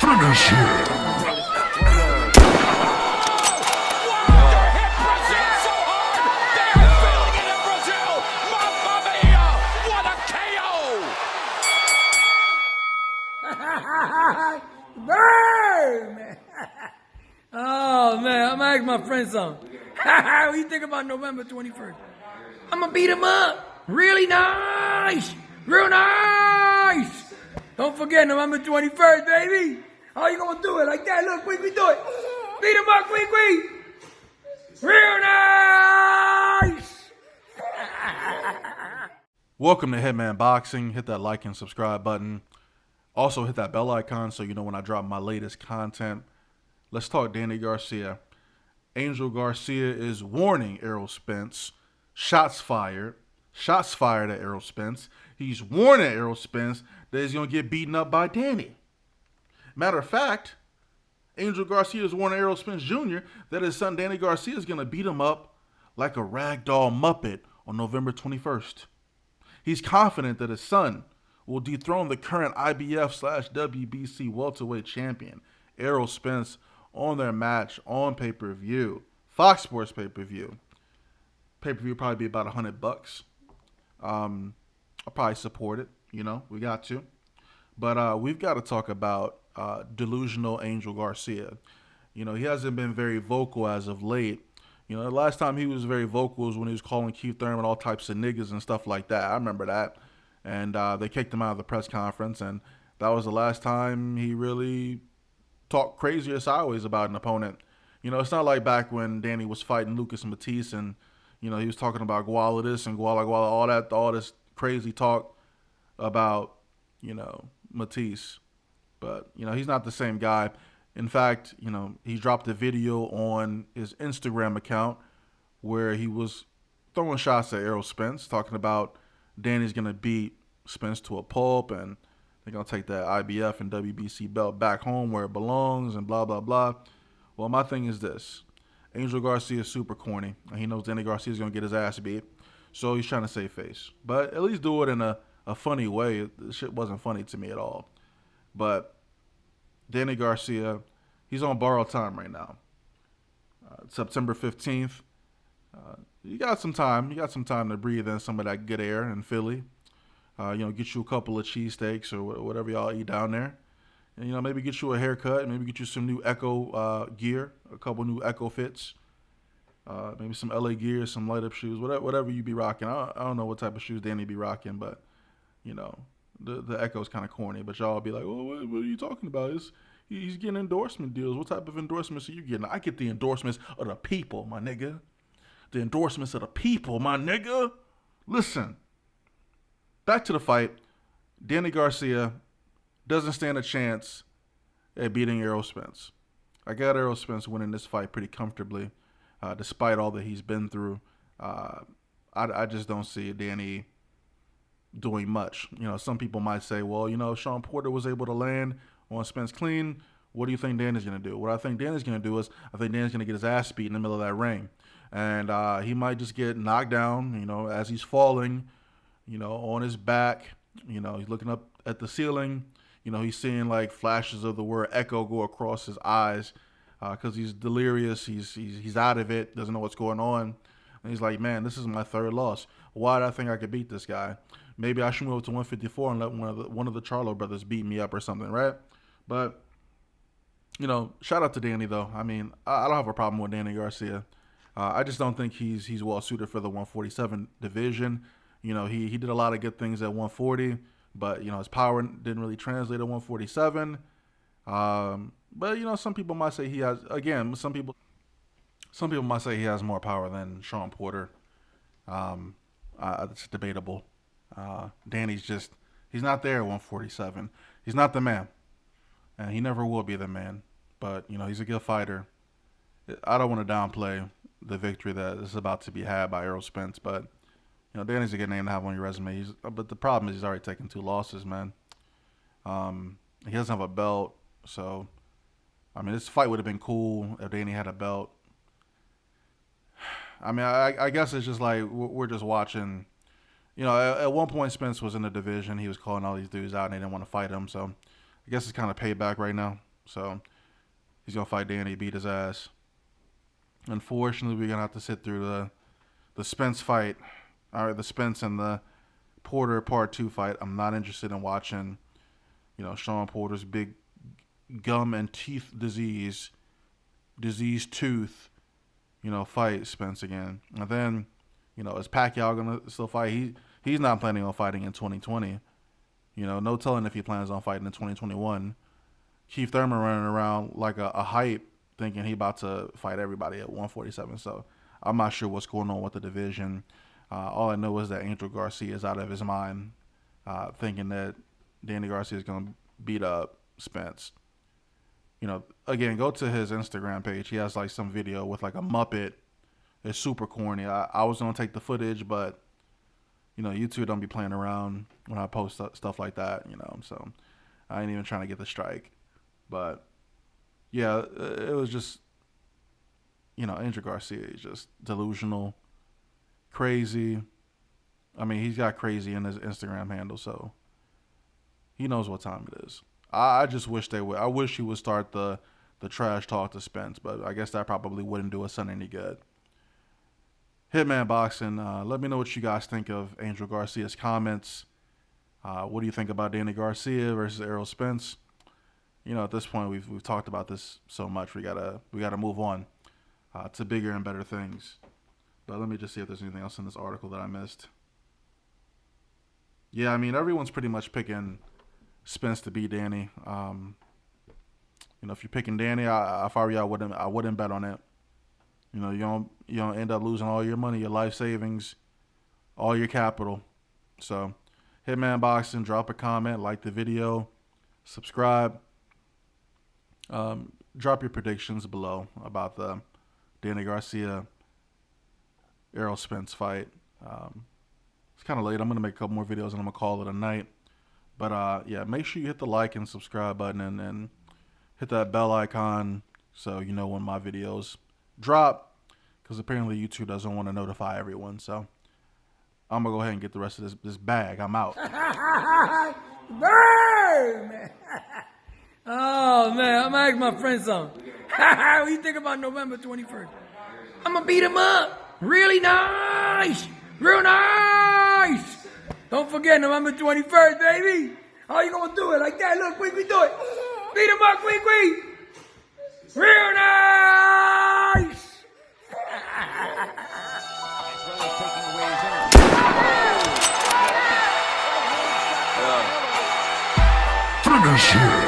Finish him. Bird, man. Oh, man, I'm gonna ask my friend something. What do you think about November 21st? I'm gonna beat him up. Really nice. Real nice. Don't forget November 21st, baby. How you gonna do it like that? Look, quick, we do it. Beat him up, quick. Real nice. Welcome to Hitman Boxing. Hit that like and subscribe button. Also hit that bell icon so you know when I drop my latest content. Let's talk Danny Garcia. Angel Garcia is warning Errol Spence. Shots fired at Errol Spence. He's warning Errol Spence that he's going to get beaten up by Danny. Matter of fact, Angel Garcia is warning Errol Spence Jr. that his son Danny Garcia is going to beat him up like a ragdoll Muppet on November 21st. He's confident that his son will dethrone the current IBF/WBC welterweight champion, Errol Spence, on their match on pay-per-view. Fox Sports pay-per-view. Pay-per-view probably be about $100. I'll probably support it. You know, we got to. But we've got to talk about delusional Angel Garcia. You know, he hasn't been very vocal as of late. You know, the last time he was very vocal was when he was calling Keith Thurman all types of niggas and stuff like that. I remember that. And they kicked him out of the press conference, and that was the last time he really talked crazy or sideways about an opponent. You know, it's not like back when Danny was fighting Lucas Matisse, and you know he was talking about Guala this and Guala, all this crazy talk about Matisse. But you know he's not the same guy. In fact, you know he dropped a video on his Instagram account where he was throwing shots at Errol Spence, talking about Danny's going to beat Spence to a pulp, and they're going to take that IBF and WBC belt back home where it belongs, and blah, blah, blah. Well, my thing is this. Angel Garcia is super corny, and he knows Danny Garcia is going to get his ass beat, so he's trying to save face. But at least do it in a funny way. The shit wasn't funny to me at all. But Danny Garcia, he's on borrowed time right now. September 15th. You got some time. You got some time to breathe in some of that good air in Philly. Get you a couple of cheesesteaks or whatever y'all eat down there. And, maybe get you a haircut. Maybe get you some new Echo gear, a couple new Echo fits. Maybe some LA gear, some light up shoes, whatever you be rocking. I don't know what type of shoes Danny be rocking, but, the Echo's kind of corny. But y'all be like, oh, what are you talking about? He's getting endorsement deals. What type of endorsements are you getting? I get the endorsements of the people, my nigga. The endorsements of the people, my nigga. Listen, back to the fight. Danny Garcia doesn't stand a chance at beating Errol Spence. I got Errol Spence winning this fight pretty comfortably, despite all that he's been through. I just don't see Danny doing much. Some people might say, well, Sean Porter was able to land on Spence clean. What do you think Danny's going to do? What I think Danny's going to do is I think Danny's going to get his ass beat in the middle of that ring. And he might just get knocked down, as he's falling, on his back. He's looking up at the ceiling. He's seeing like flashes of the word Echo go across his eyes because he's delirious. He's out of it, doesn't know what's going on. And he's like, man, this is my third loss. Why did I think I could beat this guy? Maybe I should move up to 154 and let one of the Charlo brothers beat me up or something, right? But, shout out to Danny, though. I mean, I don't have a problem with Danny Garcia. I just don't think he's well suited for the 147 division. He did a lot of good things at 140, but his power didn't really translate to 147. But some people might say he has. Again, some people might say he has more power than Sean Porter. It's debatable. Danny's he's not there at 147. He's not the man, and he never will be the man. But he's a good fighter. I don't want to downplay the victory that is about to be had by Errol Spence, but Danny's a good name to have on your resume. But the problem is he's already taken 2 losses, man. He doesn't have a belt, so I mean this fight would have been cool if Danny had a belt. I mean, I guess it's just like we're just watching, You know, at one point Spence was in the division. He was calling all these dudes out, and they didn't want to fight him. So I guess it's kind of payback right now. So he's gonna fight Danny, beat his ass. Unfortunately, we're gonna have to sit through the Spence fight. All right, the Spence and the Porter Part 2 fight. I'm not interested in watching, you know, Sean Porter's big gum and teeth diseased tooth, you know, fight Spence again. And then, you know, is Pacquiao gonna still fight? He's not planning on fighting in 2020. You know, no telling if he plans on fighting in 2021. Keith Thurman running around like a hype, thinking he about to fight everybody at 147. So I'm not sure what's going on with the division. All I know is that Angel Garcia is out of his mind, thinking that Danny Garcia is going to beat up Spence. You know, again, go to his Instagram page. He has like some video with like a Muppet. It's super corny. I was going to take the footage, but, you know, YouTube don't be playing around when I post stuff like that, you know. So I ain't even trying to get the strike. But, yeah, it was just, you know, Angel Garcia is just delusional, crazy. I mean, he's got crazy in his Instagram handle, so he knows what time it is. I just wish they would. I wish he would start the trash talk to Spence, but I guess that probably wouldn't do his son any good. Hitman Boxing, let me know what you guys think of Angel Garcia's comments. What do you think about Danny Garcia versus Errol Spence? You know, at this point, we've talked about this so much. We gotta move on to bigger and better things. But let me just see if there's anything else in this article that I missed. Yeah, I mean, everyone's pretty much picking Spence to beat Danny. You know, if you're picking Danny, if I were you, I wouldn't bet on it. You know, you don't end up losing all your money, your life savings, all your capital. So, Hitman Boxing, drop a comment, like the video, subscribe. Drop your predictions below about the Danny Garcia Errol Spence fight. It's kind of late. I'm going to make a couple more videos and I'm going to call it a night. But yeah, make sure you hit the like and subscribe button and hit that bell icon so you know when my videos drop, because apparently YouTube doesn't want to notify everyone. So I'm going to go ahead and get the rest of this bag. I'm out. Burn! Oh, man, I'm asking my friend something. What do you think about November 21st? I'm going to beat him up. Really nice. Real nice. Don't forget November 21st, baby. How you going to do it? Like that. Look, quick, we do it. Beat him up, quick. Real nice. Finish him.